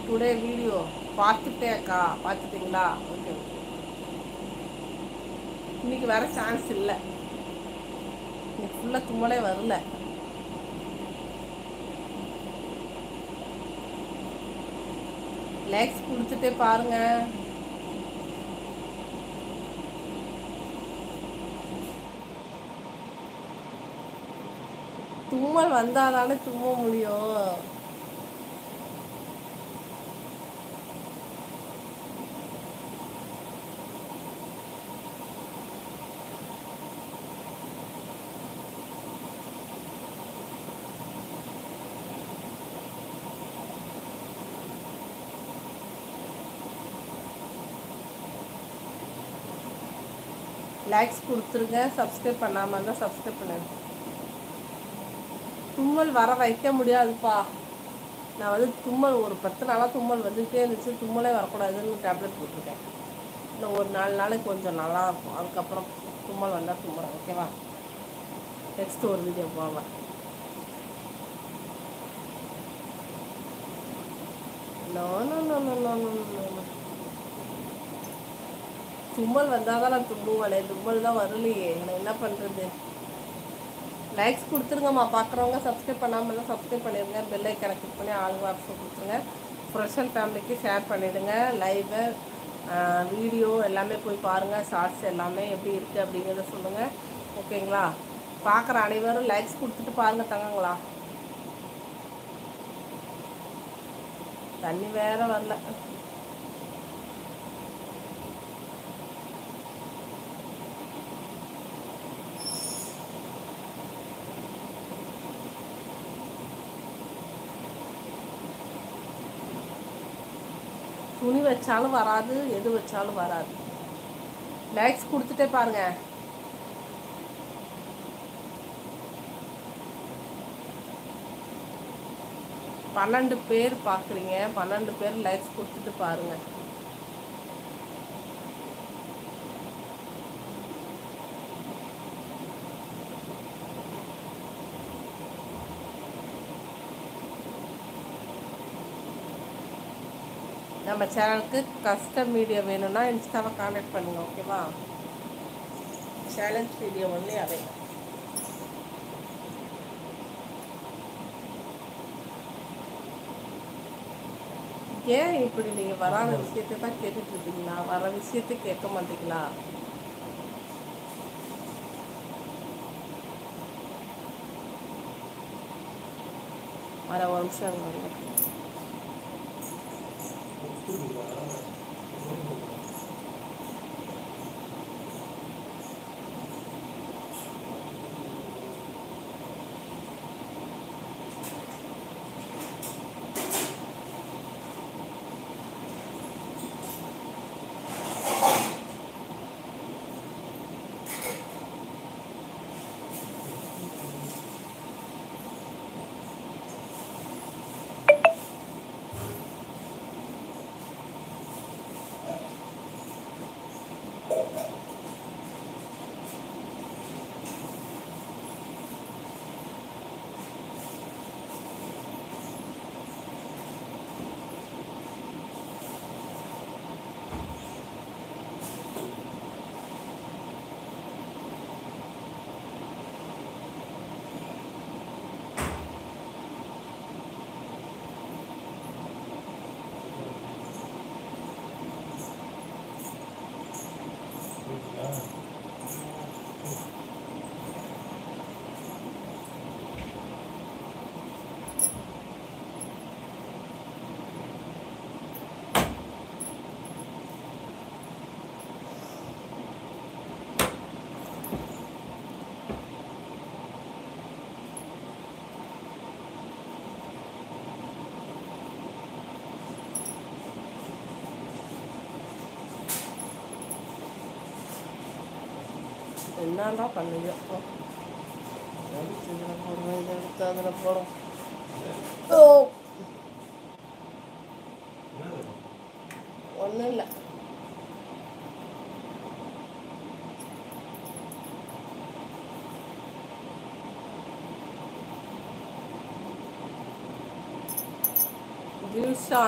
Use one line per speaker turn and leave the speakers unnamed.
Today video பார்த்துட்டே அக்கா. பார்த்துட்டிங்களா? Okay. இன்னைக்கு வர சான்ஸ் இல்லை. இன்னைக்கு ஃபுல்லாக தும்மலே வரல. லைக்ஸ் கொடுத்துட்டே பாருங்க. தும்மல் வந்தாதானே தும்ம முடியும். லைக்ஸ் கொடுத்துருங்க. சப்ஸ்கிரைப் பண்ணாமல் இருந்தால் சப்ஸ்கிரைப் பண்ணுங்க. தும்மல் வர வைக்க முடியாதுப்பா. நான் வந்து தும்மல் ஒரு 10 நாளாக தும்மல் வந்துகிட்டே இருந்துச்சு. தும்மலே வரக்கூடாதுன்னு டேப்லெட் போட்டிருக்கேன். இன்னும் ஒரு 4 நாளைக்கு கொஞ்சம் நல்லா இருக்கும். அதுக்கப்புறம் தும்மல் வந்தால் தும்முறேன். ஓகேவா? நெக்ஸ்ட் ஒரு வீடியோ போவேன். No no no no no no no. தும்மல் வந்தால் தான் நான் தும்புவேனே. தும்மல் தான் வரலையே. நான் என்ன பண்ணுறது? லைக்ஸ் கொடுத்துருங்கம்மா. பார்க்குறவங்க சப்ஸ்கிரைப் பண்ணாமல் இருந்தால் சப்ஸ்கிரைப் பண்ணிடுங்க. பெல் ஐக்கானை கிளிக் பண்ணி ஆல் ஆப்ஷன் கொடுத்துருங்க. ஃப்ரெண்ட்ஸ் அண்ட் ஃபேமிலிக்கு ஷேர் பண்ணிவிடுங்க. லைவு வீடியோ எல்லாமே போய் பாருங்கள். ஷார்ட்ஸ் எல்லாமே எப்படி இருக்குது அப்படிங்கிறத சொல்லுங்கள். ஓகேங்களா? பார்க்குற அனைவரும் லைக்ஸ் கொடுத்துட்டு பாருங்கள் தங்கங்களா. தண்ணி வேற வரல. துணி வச்சாலும் வராது, எது வச்சாலும் வராது. லைக்ஸ் கொடுத்துட்டே பாருங்க. பன்னெண்டு பேர் பார்க்குறீங்க. 12 பேர் லைக்ஸ் கொடுத்துட்டு பாருங்க. நம்ம சேனலுக்கு கஸ்டம் வீடியோ வேணும்னா இன்ஸ்டாவை கான்டாக்ட் பண்ணுங்க. ஓகேவா? சேலஞ்ச் வீடியோ ஒன்லி அவை. ஏன் இப்படி நீங்கள் வராத விஷயத்தை தான் கேட்டுட்டு இருக்கீங்களா? வர விஷயத்தை கேட்க மாட்டீங்களா? வர ஒரு நிமிஷம் வருங்க. என்னடா பண்ணுங்க? எடுத்து அதில் போடும். ஒன்றும் இல்லை. ஜூஸான்